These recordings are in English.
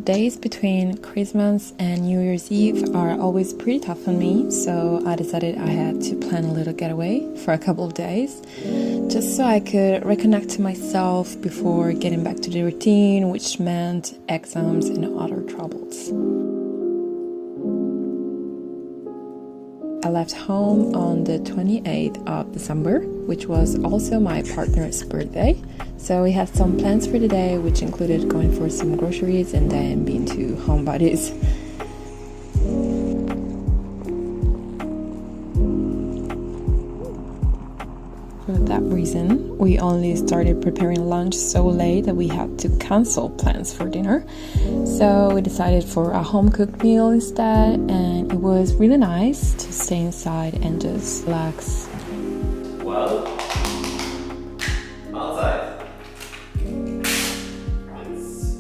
days between Christmas and New Year's Eve are always pretty tough on me, so I decided I had to plan a little getaway for a couple of days, just so I could reconnect to myself before getting back to the routine, which meant exams and other troubles. I left home on the 28th of December, which was also my partner's birthday. So we had some plans for the day, which included going for some groceries and then being to Home Buddies. For that reason, we only started preparing lunch so late that we had to cancel plans for dinner. So we decided for a home-cooked meal instead, and it was really nice to stay inside and just relax. Well, outside. It's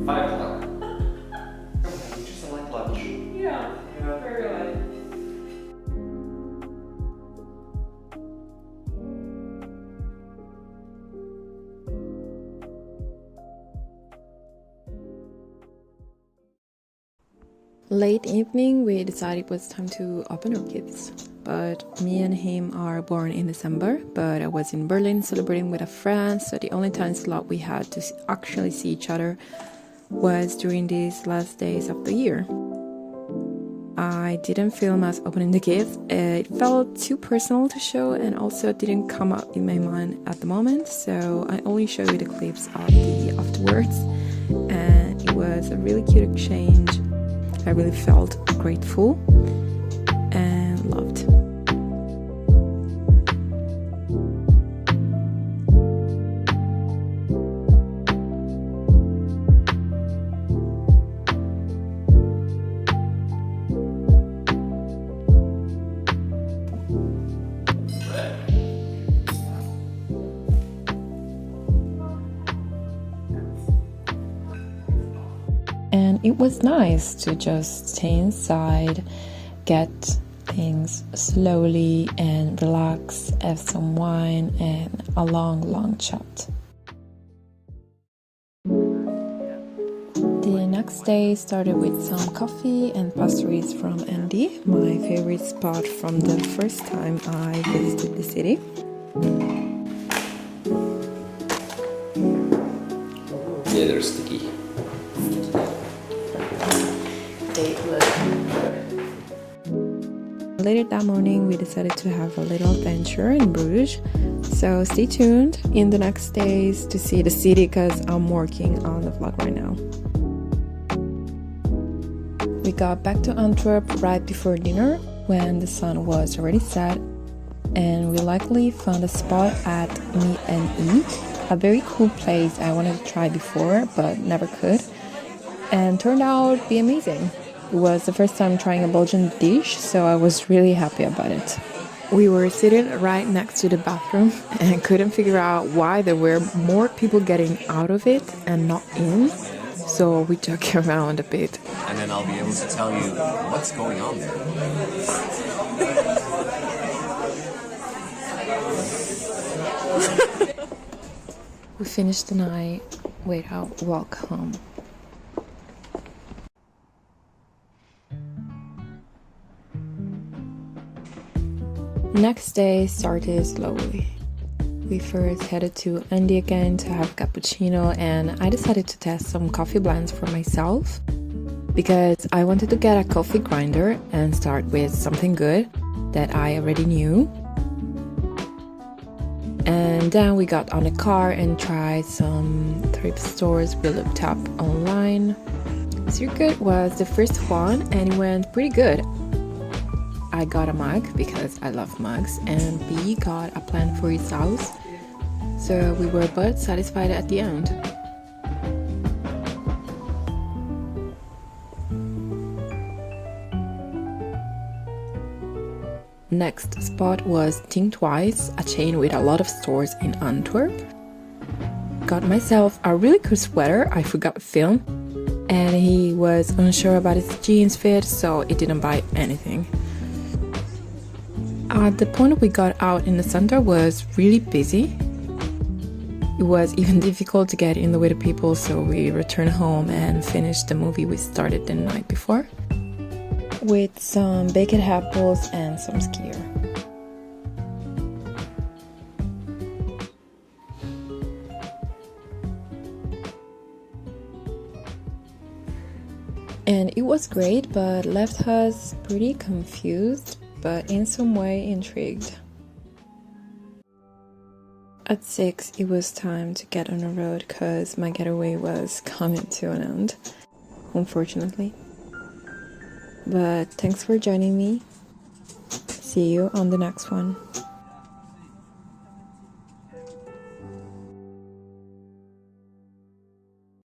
5 o'clock. Come on, you just like lunch. Yeah, very late. Late evening, we decided it was time to open our gifts. But me and him are born in December, but I was in Berlin celebrating with a friend, so the only time slot we had to actually see each other was during these last days of the year. I didn't film us opening the gift. It felt too personal to show and also didn't come up in my mind at the moment, so I only show you the clips of the afterwards, and it was a really cute exchange. I really felt grateful and loved. And it was nice to just stay inside, get things slowly and relax, have some wine and a long chat. The next day started with some coffee and pastries from Andy, my favorite spot from the first time I visited the city. Yeah, they're sticky. Later that morning, we decided to have a little adventure in Bruges. So stay tuned in the next days to see the city because I'm working on the vlog right now. We got back to Antwerp right before dinner when the sun was already set, and we luckily found a spot at Meet and Eat, a very cool place I wanted to try before but never could, and turned out to be amazing. It was the first time trying a Belgian dish, so I was really happy about it. We were sitting right next to the bathroom and couldn't figure out why there were more people getting out of it and not in, so we joke around a bit. And then I'll be able to tell you what's going on there. We finished the night with our walk home. Next day started slowly. We first headed to Andy again to have cappuccino, and I decided to test some coffee blends for myself because I wanted to get a coffee grinder and start with something good that I already knew. And then we got on the car and tried some thrift stores we looked up online. Circuit was the first one and it went pretty good. I got a mug because I love mugs, and B got a plant for his house, so we were both satisfied at the end. Next spot was Think Twice, a chain with a lot of stores in Antwerp. Got myself a really cool sweater I forgot to film, and he was unsure about his jeans fit, so he didn't buy anything. At the point we got out in the center was really busy. It was even difficult to get in the with the people, so we returned home and finished the movie we started the night before with some baked apples and some skyr. And it was great, but left us pretty confused, but in some way intrigued. At 6, it was time to get on the road because my getaway was coming to an end, unfortunately. But thanks for joining me. See you on the next one.